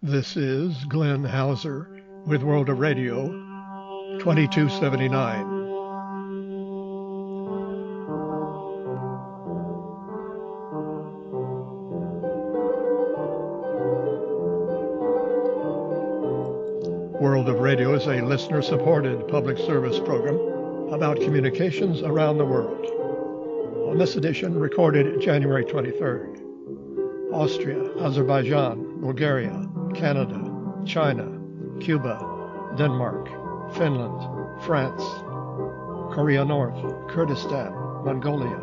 This is Glenn Hauser with World of Radio 2279. World of Radio is a listener-supported public service program about communications around the world. On this edition, recorded January 23rd, Austria, Azerbaijan, Bulgaria, Canada, China, Cuba, Denmark, Finland, France, Korea North, Kurdistan, Mongolia,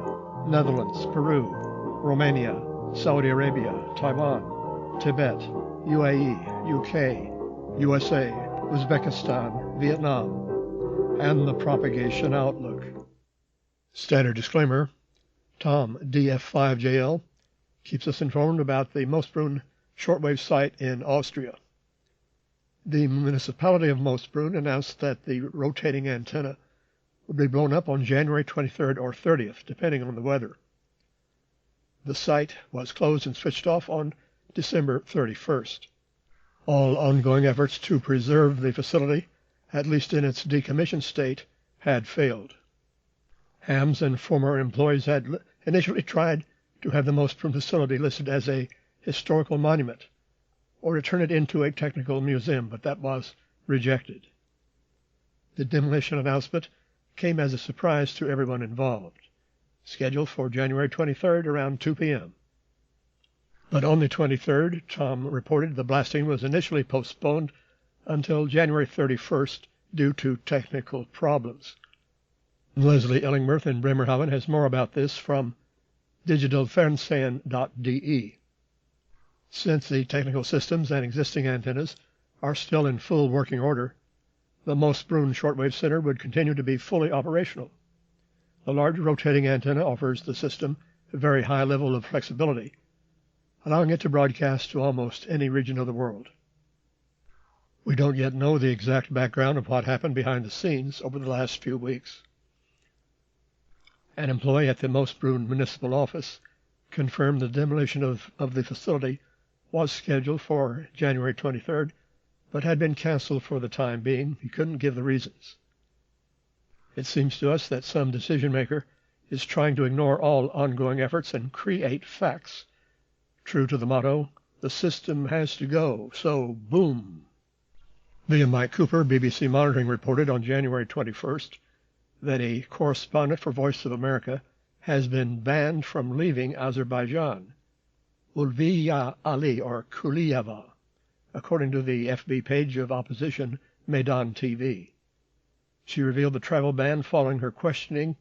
Netherlands, Peru, Romania, Saudi Arabia, Taiwan, Tibet, UAE, UK, USA, Uzbekistan, Vietnam, and the propagation outlook. Standard disclaimer: Tom, DF5JL, keeps us informed about the Moosbrunn shortwave site in Austria. The municipality of Moosbrunn announced that the rotating antenna would be blown up on January 23rd or 30th, depending on the weather. The site was closed and switched off on December 31st. All ongoing efforts to preserve the facility, at least in its decommissioned state, had failed. Hams and former employees had initially tried to have the Moosbrunn facility listed as a historical monument or to turn it into a technical museum, but that was rejected. The demolition announcement came as a surprise to everyone involved, scheduled for January 23rd around 2 p.m. But on the 23rd, Tom reported the blasting was initially postponed until January 31st due to technical problems. Leslie Illingworth in Bremerhaven has more about this from digitalfernsehen.de. Since the technical systems and existing antennas are still in full working order, the Moosbrunn Shortwave Center would continue to be fully operational. The large rotating antenna offers the system a very high level of flexibility, allowing it to broadcast to almost any region of the world. We don't yet know the exact background of what happened behind the scenes over the last few weeks. An employee at the Moosbrunn Municipal Office confirmed the demolition of the facility was scheduled for January 23rd, but had been canceled for the time being. He couldn't give the reasons. It seems to us that some decision maker is trying to ignore all ongoing efforts and create facts. True to the motto, the system has to go, so boom. William Mike Cooper, BBC Monitoring, reported on January 21st that a correspondent for Voice of America has been banned from leaving Azerbaijan, Ulviya Ali, or Kuliyeva, according to the FB page of opposition Meydan TV. She revealed the travel ban following her questioning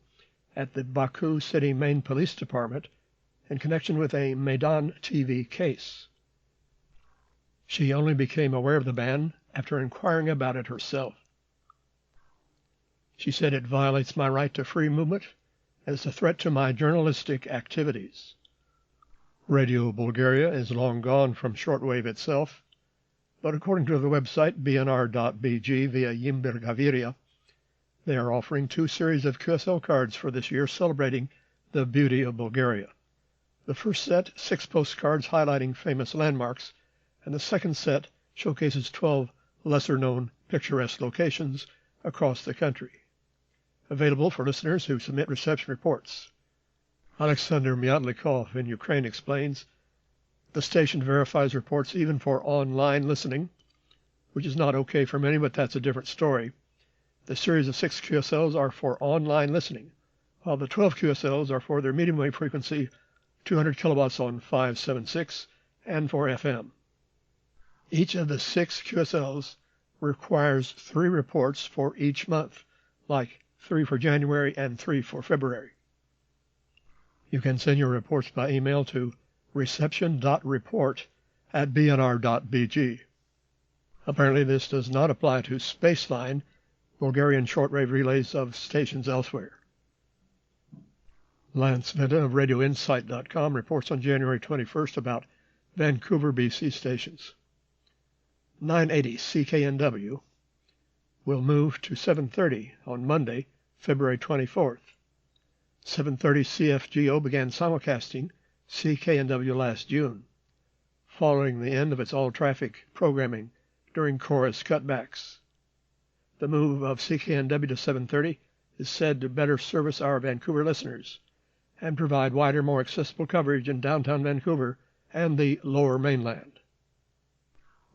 at the Baku City Main Police Department in connection with a Meydan TV case. She only became aware of the ban after inquiring about it herself. She said it violates my right to free movement and is a threat to my journalistic activities. Radio Bulgaria is long gone from shortwave itself, but according to the website bnr.bg via Yimbir Gaviria, they are offering 2 series of QSL cards for this year celebrating the beauty of Bulgaria. The first set, 6 postcards highlighting famous landmarks, and the second set showcases 12 lesser-known picturesque locations across the country. Available for listeners who submit reception reports. Alexander Myatlikov in Ukraine explains, the station verifies reports even for online listening, which is not okay for many, but that's a different story. The series of 6 QSLs are for online listening, while the 12 QSLs are for their medium wave frequency 200 kilowatts on 576 and for FM. Each of the 6 QSLs requires 3 reports for each month, like 3 for January and 3 for February. You can send your reports by email to reception.report@bnr.bg. Apparently this does not apply to Spaceline, Bulgarian shortwave relays of stations elsewhere. Lance Vinta of RadioInsight.com reports on January 21st about Vancouver, BC stations. 980 CKNW will move to 730 on Monday, February 24th. 730 CFGO began simulcasting CKNW last June. following the end of its all-traffic programming during chorus cutbacks. The move of CKNW to 730 is said to better service our Vancouver listeners and provide wider, more accessible coverage in downtown Vancouver and the Lower Mainland.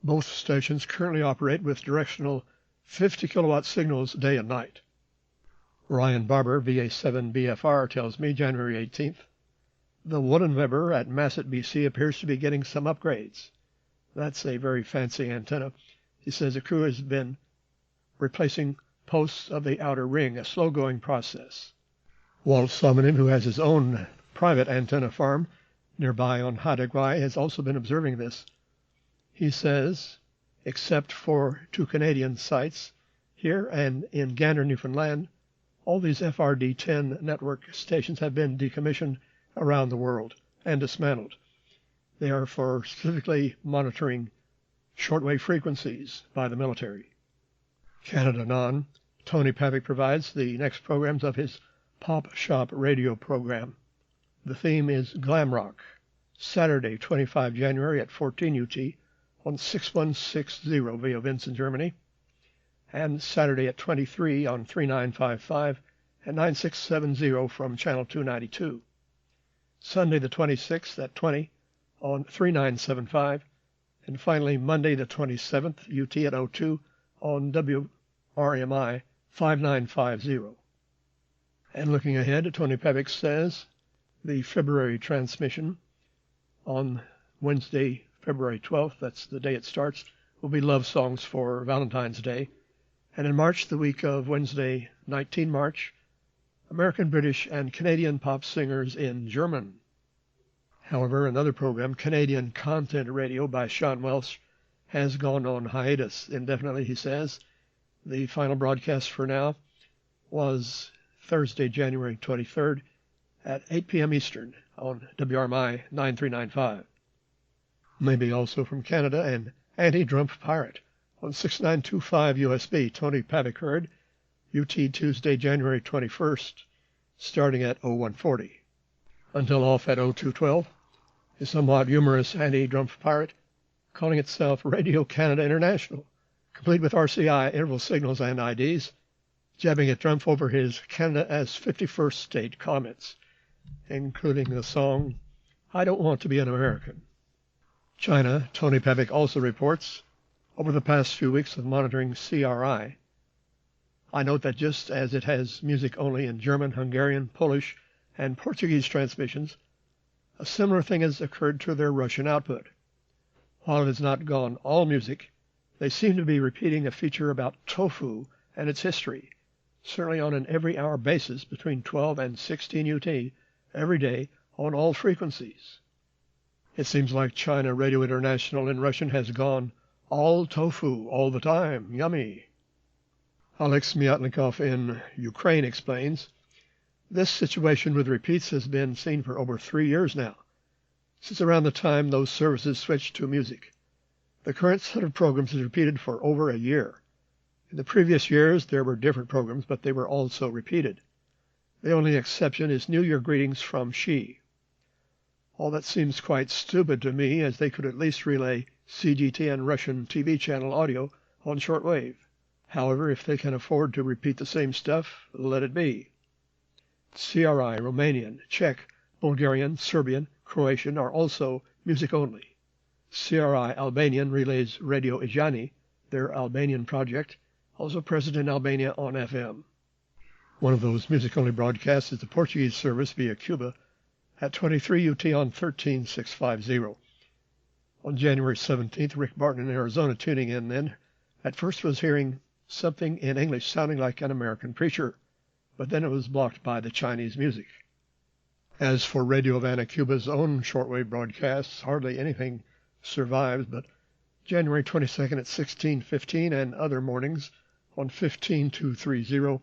Both stations currently operate with directional 50-kilowatt signals day and night. Ryan Barber, VA7BFR, tells me January 18th, the Wooden-Weber at Masset, BC appears to be getting some upgrades. That's a very fancy antenna. He says the crew has been replacing posts of the outer ring, a slow-going process. Walt Somanin, who has his own private antenna farm nearby on Haida Gwaii, has also been observing this. He says, except for 2 Canadian sites, here and in Gander, Newfoundland, all these FRD-10 network stations have been decommissioned around the world and dismantled. They are for specifically monitoring shortwave frequencies by the military. Canada Non, Tony Pavic provides the next programs of his Pop Shop radio program. The theme is Glam Rock, Saturday, 25 January at 14 UT on 6160 via Vincent, Germany, and Saturday at 23 on 3955 and 9670 from Channel 292. Sunday the 26th at 20 on 3975, and finally Monday the 27th UT at 02 on WRMI 5950. And looking ahead, Tony Pavic says the February transmission on Wednesday, February 12th, that's the day it starts, will be love songs for Valentine's Day. And in March, the week of Wednesday, 19 March, American, British, and Canadian pop singers in German. However, another program, Canadian Content Radio by Sean Welsh, has gone on hiatus indefinitely, he says. The final broadcast for now was Thursday, January 23rd at 8 p.m. Eastern on WRMI 9395. Maybe also from Canada, and Anti-Drumpf Pirate on 6925 USB, Tony Pavic heard, UT Tuesday, January 21st, starting at 0140. Until off at 0212, a somewhat humorous Anti-Drumpf Pirate calling itself Radio Canada International, complete with RCI interval signals and IDs, jabbing at Drumpf over his Canada as 51st state comments, including the song, I Don't Want to Be an American. China, Tony Pavic also reports, over the past few weeks of monitoring CRI, I note that just as it has music only in German, Hungarian, Polish, and Portuguese transmissions, a similar thing has occurred to their Russian output. While it has not gone all music, they seem to be repeating a feature about tofu and its history, certainly on an every-hour basis between 12 and 16 UT every day on all frequencies. It seems like China Radio International in Russian has gone all tofu all the time. Yummy. Alex Myatnikov in Ukraine explains, this situation with repeats has been seen for over 3 years now, since around the time those services switched to music. The current set of programs is repeated for over a year. In the previous years, there were different programs, but they were also repeated. The only exception is New Year greetings from Xi. All that seems quite stupid to me, as they could at least relay CGT and Russian TV channel audio on shortwave. However, if they can afford to repeat the same stuff, let it be. CRI, Romanian, Czech, Bulgarian, Serbian, Croatian are also music only. CRI Albanian relays Radio Ijani, their Albanian project, also present in Albania on FM. One of those music-only broadcasts is the Portuguese service via Cuba at 23 UT on 13650. On January 17th, Rick Barton in Arizona tuning in then, at first was hearing something in English sounding like an American preacher, but then it was blocked by the Chinese music. As for Radio Havana Cuba's own shortwave broadcasts, hardly anything survives, but January 22nd at 1615 and other mornings on 15230,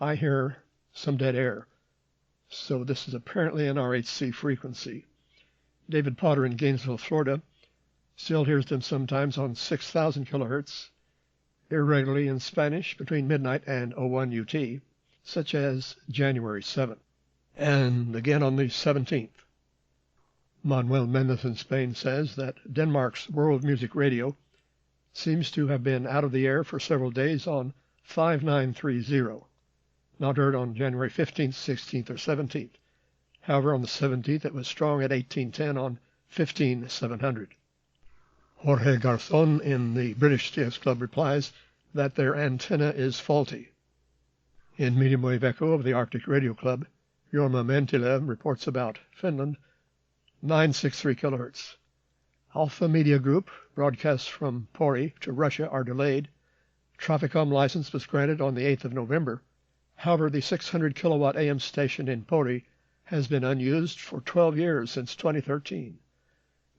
I hear some dead air. So this is apparently an RHC frequency. David Potter in Gainesville, Florida, still hears them sometimes on 6,000 kilohertz, irregularly in Spanish between midnight and 01 UT, such as January 7th, and again on the 17th. Manuel Mendez in Spain says that Denmark's World Music Radio seems to have been out of the air for several days on 5930, not heard on January 15th, 16th, or 17th. However, on the 17th, it was strong at 1810 on 15700. Jorge Garzon in the British CS Club replies that their antenna is faulty. In Medium Wave Echo of the Arctic Radio Club, Jorma Mentilä reports about Finland, 963 kHz. Alpha Media Group broadcasts from Pori to Russia are delayed. Traficom license was granted on the 8th of November. However, the 600 kilowatt AM station in Pori has been unused for 12 years since 2013.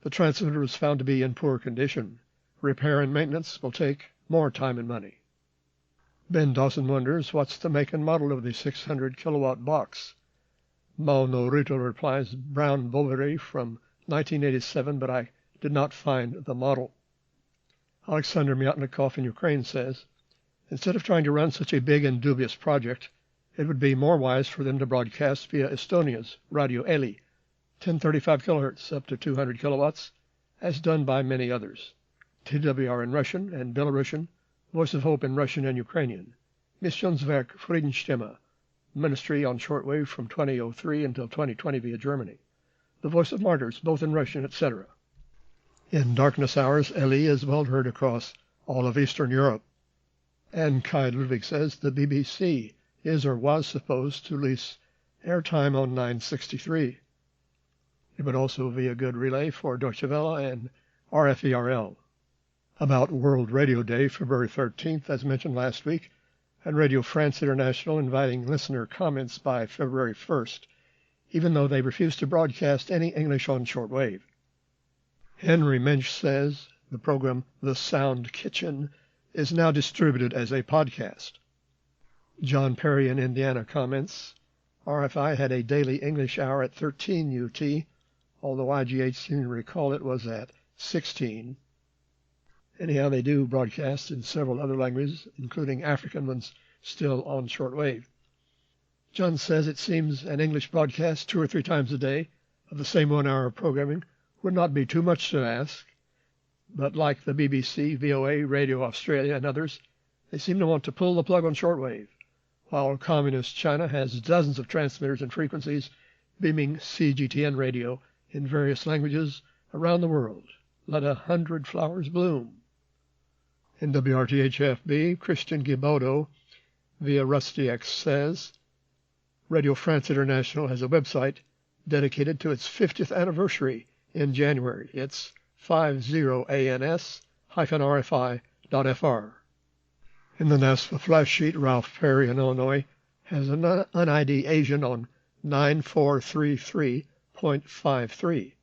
The transmitter was found to be in poor condition. Repair and maintenance will take more time and money. Ben Dawson wonders what's the make and model of the 600 kilowatt box. Mauno Rito replies Brown Bovary from 1987, but I did not find the model. Alexander Myatnikov in Ukraine says, instead of trying to run such a big and dubious project, it would be more wise for them to broadcast via Estonia's Radio Eli, 1035 kHz up to 200 kilowatts, as done by many others. TWR in Russian and Belarusian, Voice of Hope in Russian and Ukrainian, Missionswerk Friedensstimme, Ministry on shortwave from 2003 until 2020 via Germany, The Voice of Martyrs, both in Russian, etc. In darkness hours, Eli is well heard across all of Eastern Europe. And Kai Ludwig says the BBC is or was supposed to lease airtime on 963. It would also be a good relay for Deutsche Welle and RFERL. About World Radio Day, February 13th, as mentioned last week, and Radio France International inviting listener comments by February 1st, even though they refuse to broadcast any English on shortwave. Henry Mensch says the program The Sound Kitchen is now distributed as a podcast. John Perry in Indiana comments, RFI had a daily English hour at 13 UT, although IGH seemed to recall it was at 16. Anyhow, they do broadcast in several other languages, including African ones still on shortwave. John says it seems an English broadcast 2 or 3 times a day of the same 1 hour of programming would not be too much to ask, but like the BBC, VOA, Radio Australia, and others, they seem to want to pull the plug on shortwave, while Communist China has dozens of transmitters and frequencies beaming CGTN radio in various languages around the world. Let 100 flowers bloom. In WRTHFB, Christian Gibodo via RustyX says, Radio France International has a website dedicated to its 50th anniversary in January. It's 50ans-rfi.fr. In the NASFA flash sheet, Ralph Perry in Illinois has an UNID Asian on 9433.53.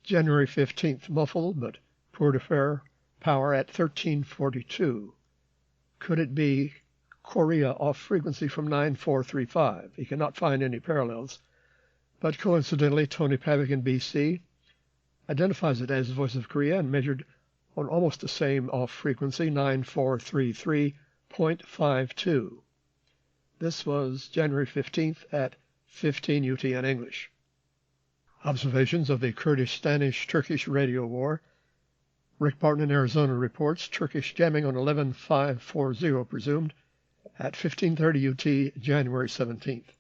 January 15th, muffled but poor to fair power at 1342. Could it be Korea off frequency from 9435? He cannot find any parallels, but coincidentally, Tony Pavick in BC identifies it as Voice of Korea and measured on almost the same off frequency, 9433.52. This was January 15th at 15 UT in English. Observations of the Kurdish-Turkish radio war. Rick Barton in Arizona reports Turkish jamming on 11540 presumed at 1530 UT January 17th.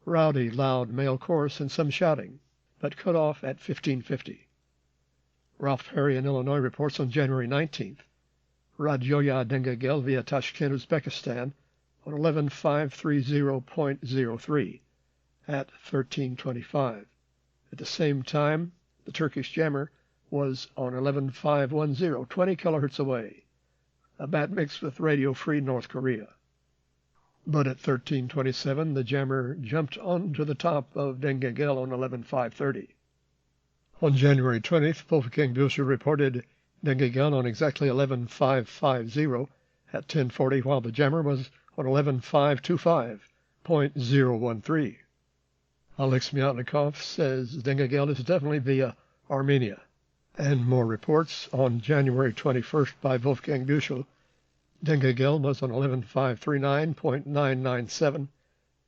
Rowdy, loud male chorus and some shouting, but cut off at 1550. Ralph Perry in Illinois reports on January 19th. Radyoya Dengagel via Tashkent, Uzbekistan on 11530.03 at 1325. At the same time, the Turkish jammer was on 11510, 20 kilohertz away, a bad mix with Radio Free North Korea. But at 1327, the jammer jumped onto the top of Dengagel on 11530. On January 20th, Wolfgang Büscher reported Dengagel on exactly 11550 at 1040, while the jammer was on 11525.013. Alex Myatnikov says Dengagel is definitely via Armenia. And more reports on January 21st by Wolfgang Büschel. Dengagel was on 11539.997,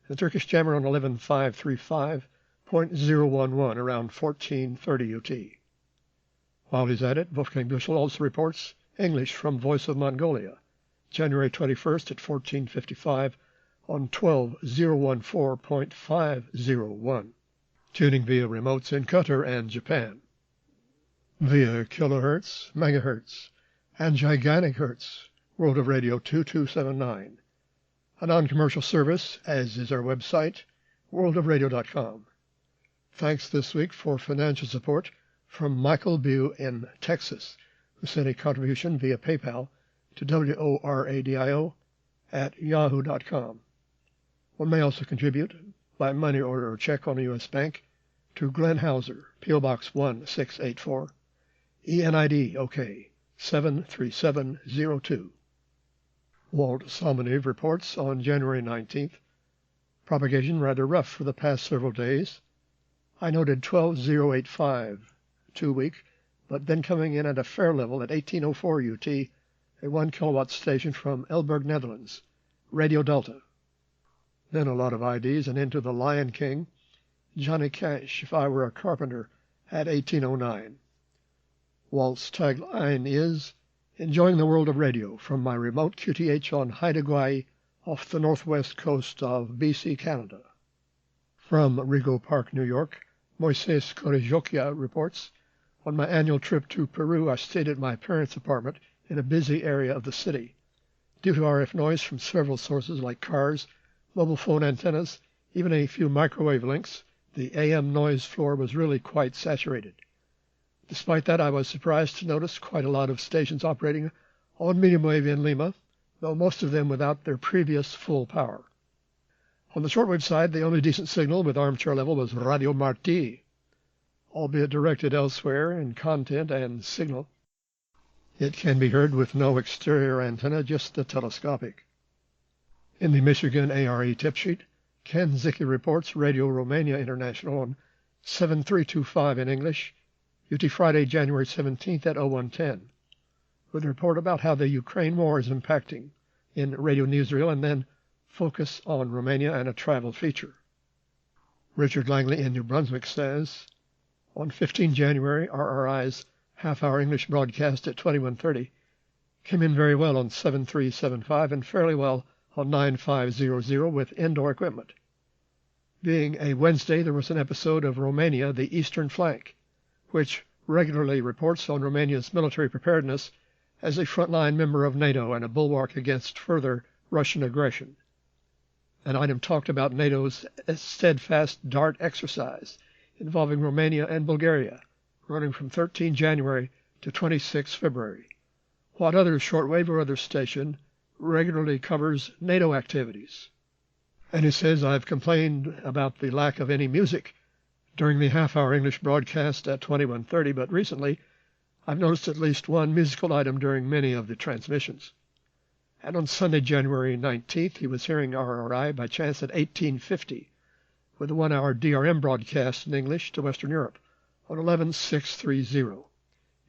the Turkish jammer on 11535.0 .011 around 1430 UT. While he's at it, Wolfgang Büchel also reports English from Voice of Mongolia, January 21st at 1455 on 12014.501, tuning via remotes in Qatar and Japan. Via kilohertz, megahertz, and gigantic hertz, World of Radio 2279, a non-commercial service, as is our website, worldofradio.com. Thanks this week for financial support from Michael Bew in Texas, who sent a contribution via PayPal to WORADIO@yahoo.com. One may also contribute by money order or check on a U.S. bank to Glenn Hauser, P.O. Box 1684, ENID OK 73702. Walt Somonov reports on January 19th, propagation rather rough for the past several days. I noted 12085, 2 week, but then coming in at a fair level at 1804 UT, a 1 kilowatt station from Elburg, Netherlands, Radio Delta. Then a lot of IDs and into the Lion King, Johnny Cash, If I Were a Carpenter, at 1809. Walt's tagline is, enjoying the world of radio from my remote QTH on Haida Gwaii off the northwest coast of BC, Canada. From Rego Park, New York, Moises Korejokia reports, on my annual trip to Peru, I stayed at my parents' apartment in a busy area of the city. Due to RF noise from several sources like cars, mobile phone antennas, even a few microwave links, the AM noise floor was really quite saturated. Despite that, I was surprised to notice quite a lot of stations operating on medium wave in Lima, though most of them without their previous full power. On the shortwave side, the only decent signal with armchair level was Radio Marti, albeit directed elsewhere in content and signal. It can be heard with no exterior antenna, just the telescopic. In the Michigan ARE tip sheet, Ken Zicki reports Radio Romania International on 7325 in English, UT Friday, January 17th at 0110, with a report about how the Ukraine war is impacting in Radio Newsreel, and then focus on Romania and a travel feature. Richard Langley in New Brunswick says, on 15 January, RRI's half-hour English broadcast at 2130 came in very well on 7375 and fairly well on 9500 with indoor equipment. Being a Wednesday, there was an episode of Romania, the Eastern Flank, which regularly reports on Romania's military preparedness as a frontline member of NATO and a bulwark against further Russian aggression. An item talked about NATO's steadfast DART exercise involving Romania and Bulgaria, running from 13 January to 26 February. What other shortwave or other station regularly covers NATO activities? And he says, I've complained about the lack of any music during the half-hour English broadcast at 2130, but recently I've noticed at least one musical item during many of the transmissions. And on Sunday, January 19th, he was hearing RRI by chance at 1850 with a 1-hour DRM broadcast in English to Western Europe on 11630,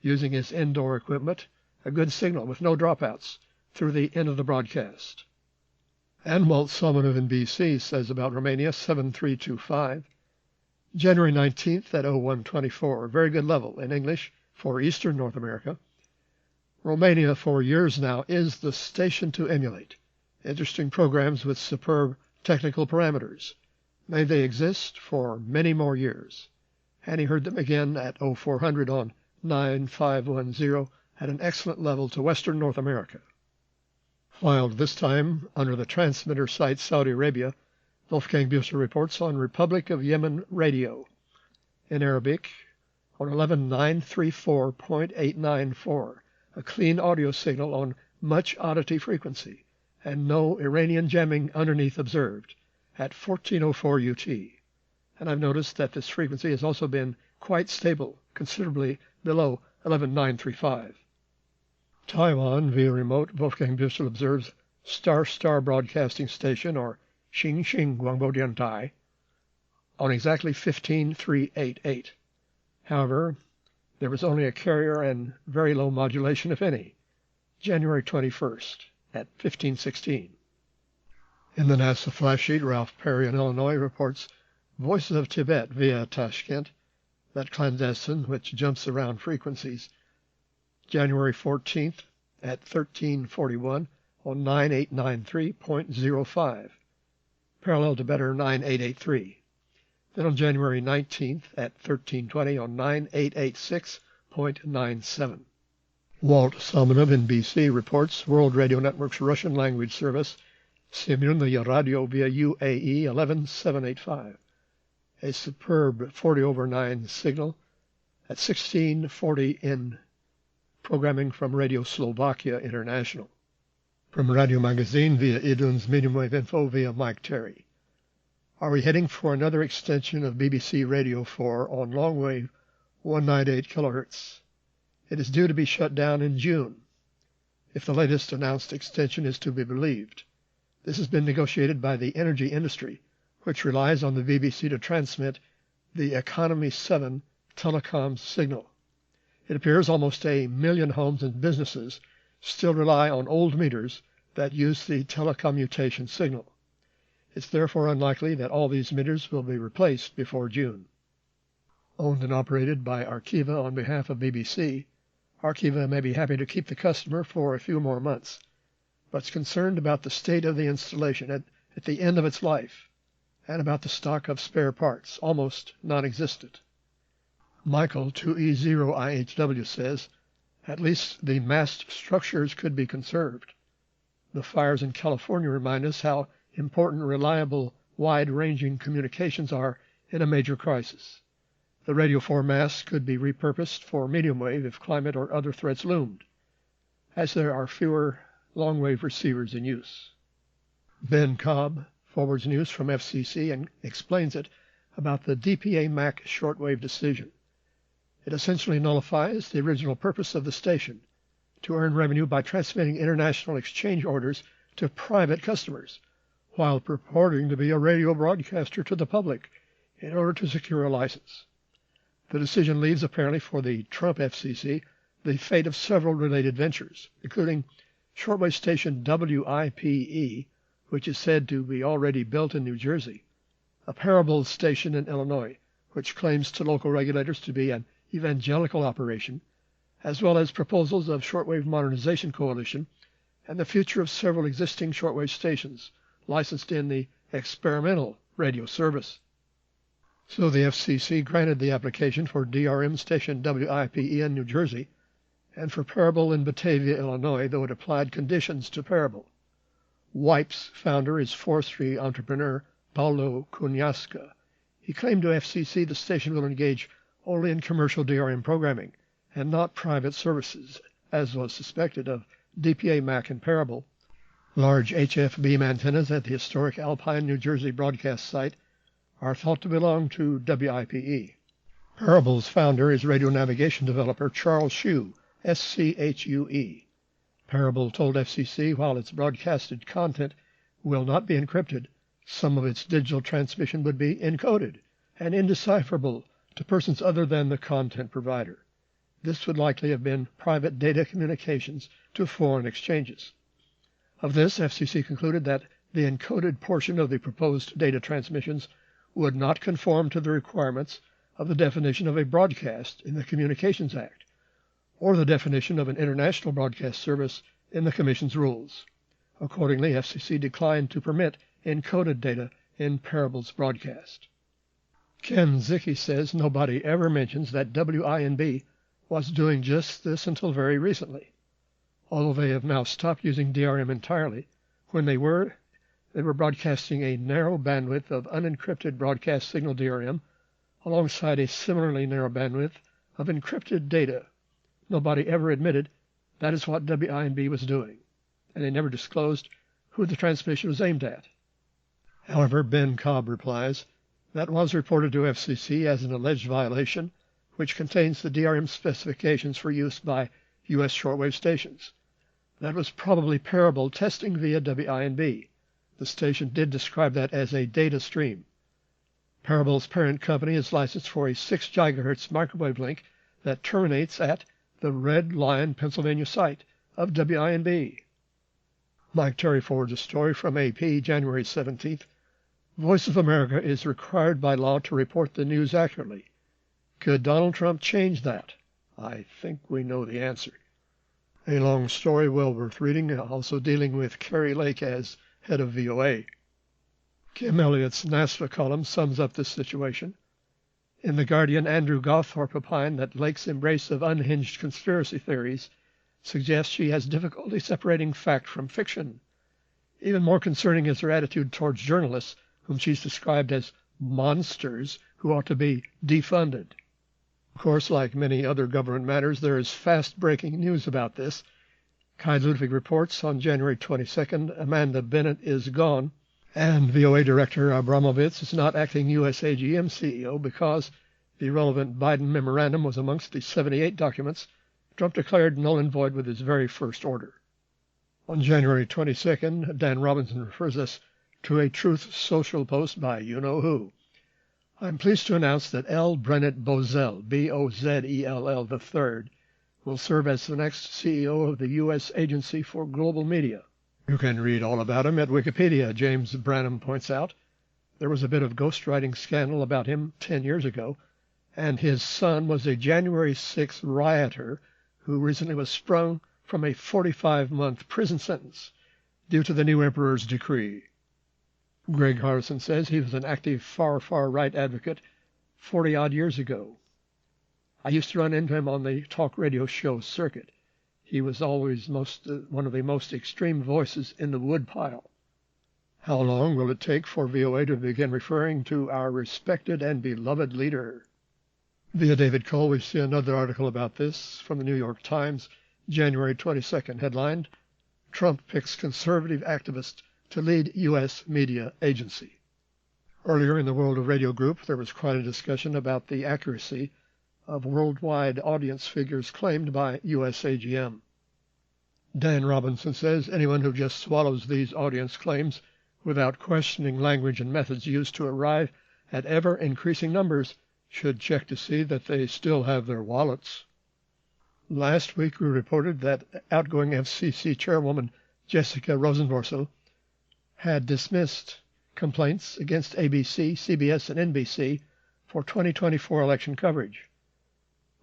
using his indoor equipment, a good signal with no dropouts through the end of the broadcast. And Walt Somonov in BC says about Romania 7325, January 19th at 0124, very good level in English for Eastern North America. Romania for years now is the station to emulate. Interesting programs with superb technical parameters. May they exist for many more years. And he heard them again at 0400 on 9510 at an excellent level to Western North America. Filed this time under the transmitter site Saudi Arabia, Wolfgang Büchel reports on Republic of Yemen Radio in Arabic on 11934.894, a clean audio signal on much oddity frequency, and no Iranian jamming underneath observed at 1404 UT. And I've noticed that this frequency has also been quite stable, considerably below 11935. Taiwan, via remote, Wolfgang Büchel observes Star Broadcasting Station, or Xing Xing Guangbo Diantai, on exactly 15388. However, there was only a carrier and very low modulation, if any, January 21st at 1516. In the NASA flash sheet, Ralph Perry in Illinois reports Voices of Tibet via Tashkent, that clandestine which jumps around frequencies, January 14th at 1341 on 9893.05, parallel to Better 9883. Then on January 19th at 1320 on 9886.97. Walt Salmanov in BC reports World Radio Network's Russian language service, Semyonaya Radio via UAE 11785, a superb 40/9 signal at 1640 in programming from Radio Slovakia International. From Radio Magazine via Idun's Medium Wave Info via Mike Terry. Are we heading for another extension of BBC Radio 4 on long wave 198 kHz? It is due to be shut down in June, if the latest announced extension is to be believed. This has been negotiated by the energy industry, which relies on the BBC to transmit the Economy 7 telecom signal. It appears almost 1 million homes and businesses still rely on old meters that use the telecommutation signal. It's therefore unlikely that all these meters will be replaced before June. Owned and operated by Arqiva on behalf of BBC, Arqiva may be happy to keep the customer for a few more months, but is concerned about the state of the installation at the end of its life and about the stock of spare parts, almost non-existent. Michael 2E0IHW says, at least the mast structures could be conserved. The fires in California remind us how important, reliable, wide-ranging communications are in a major crisis. The Radio 4 masts could be repurposed for medium wave if climate or other threats loomed, as there are fewer long-wave receivers in use. Ben Cobb forwards news from FCC and explains it about the DPA-MAC shortwave decision. It essentially nullifies the original purpose of the station, to earn revenue by transmitting international exchange orders to private customers, while purporting to be a radio broadcaster to the public in order to secure a license. The decision leaves apparently for the Trump FCC the fate of several related ventures, including shortwave station WIPE, which is said to be already built in New Jersey, a Parables station in Illinois, which claims to local regulators to be an evangelical operation, as well as proposals of Shortwave Modernization Coalition and the future of several existing shortwave stations licensed in the experimental radio service. So the FCC granted the application for DRM station WIPE in New Jersey and for Parable in Batavia, Illinois, though it applied conditions to Parable. WIPE's founder is forestry entrepreneur Paulo Cunhasca. He claimed to FCC the station will engage only in commercial DRM programming and not private services, as was suspected of DPA-MAC and Parable. Large HF beam antennas at the historic Alpine, New Jersey broadcast site are thought to belong to WIPE. Parable's founder is radio navigation developer Charles Schue, SCHUE. Parable told FCC while its broadcasted content will not be encrypted, some of its digital transmission would be encoded and indecipherable to persons other than the content provider. This would likely have been private data communications to foreign exchanges. Of this, FCC concluded that the encoded portion of the proposed data transmissions would not conform to the requirements of the definition of a broadcast in the Communications Act, or the definition of an international broadcast service in the Commission's rules. Accordingly, FCC declined to permit encoded data in Parable's broadcast. Ken Zicke says nobody ever mentions that WINB was doing just this until very recently. Although they have now stopped using DRM entirely, when they were broadcasting a narrow bandwidth of unencrypted broadcast signal DRM alongside a similarly narrow bandwidth of encrypted data. Nobody ever admitted that is what WINB was doing, and they never disclosed who the transmission was aimed at. However, Ben Cobb replies, that was reported to FCC as an alleged violation, which contains the DRM specifications for use by U.S. shortwave stations. That was probably Parable testing via WINB. The station did describe that as a data stream. Parable's parent company is licensed for a 6 GHz microwave link that terminates at the Red Lion, Pennsylvania site of WINB. Mike Terry forwards a story from AP, January 17th. Voice of America is required by law to report the news accurately. Could Donald Trump change that? I think we know the answer. A long story well worth reading, also dealing with Kari Lake as head of VOA. Kim Elliott's NASFA column sums up this situation. In The Guardian, Andrew Gawthorpe opined that Lake's embrace of unhinged conspiracy theories suggests she has difficulty separating fact from fiction. Even more concerning is her attitude towards journalists, whom she's described as monsters who ought to be defunded. Of course, like many other government matters, there is fast-breaking news about this. Kai Ludwig reports on January 22nd, Amanda Bennett is gone, and VOA Director Abramovich is not acting USAGM CEO because the relevant Biden memorandum was amongst the 78 documents Trump declared null and void with his very first order. On January 22nd, Dan Robinson refers us to a Truth Social post by you-know-who. I'm pleased to announce that L. Brennett Bozell, B-O-Z-E-L-L III, will serve as the next CEO of the U.S. Agency for Global Media. You can read all about him at Wikipedia, James Branham points out. There was a bit of ghostwriting scandal about him 10 years ago, and his son was a January 6th rioter who recently was sprung from a 45-month prison sentence due to the new emperor's decree. Greg Harrison says he was an active far right advocate 40-odd years ago. I used to run into him on the talk radio show circuit. He was always one of the most extreme voices in the woodpile. How long will it take for VOA to begin referring to our respected and beloved leader? Via David Cole, we see another article about this from the New York Times, January 22nd, headlined, Trump picks conservative activist to lead U.S. media agency. Earlier in the World of Radio group, there was quite a discussion about the accuracy of worldwide audience figures claimed by USAGM. Dan Robinson says anyone who just swallows these audience claims without questioning language and methods used to arrive at ever-increasing numbers should check to see that they still have their wallets. Last week we reported that outgoing FCC chairwoman Jessica Rosenworcel had dismissed complaints against ABC, CBS, and NBC for 2024 election coverage.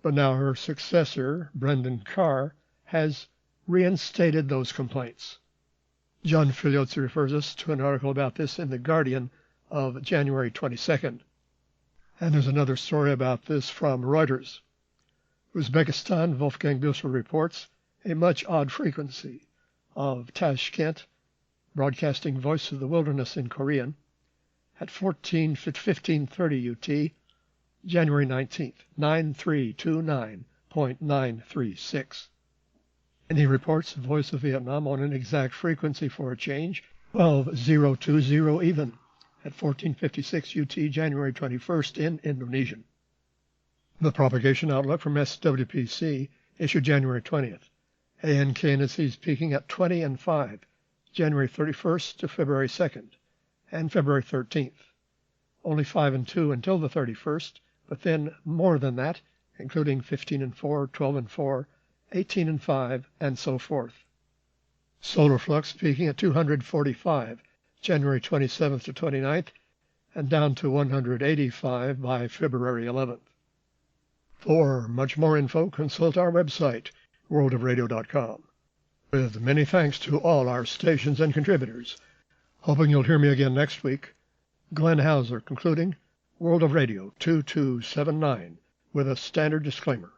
But now her successor, Brendan Carr, has reinstated those complaints. John Filiozzi refers us to an article about this in The Guardian of January 22nd. And there's another story about this from Reuters. Uzbekistan, Wolfgang Büssel reports a much odd frequency of Tashkent, broadcasting Voice of the Wilderness in Korean, at 15:30 UT, January 19th, 9329.936. And he reports Voice of Vietnam on an exact frequency for a change, 12020 even, at 14:56 UT, January 21st in Indonesian. The propagation outlook from SWPC issued January 20th. ANKNSC is peaking at 20 and 5, January 31st to February 2nd, and February 13th. Only 5 and 2 until the 31st, but then more than that, including 15 and 4, 12 and 4, 18 and 5, and so forth. Solar flux peaking at 245, January 27th to 29th, and down to 185 by February 11th. For much more info, consult our website, worldofradio.com. With many thanks to all our stations and contributors. Hoping you'll hear me again next week, Glenn Hauser concluding World of Radio 2279 with a standard disclaimer.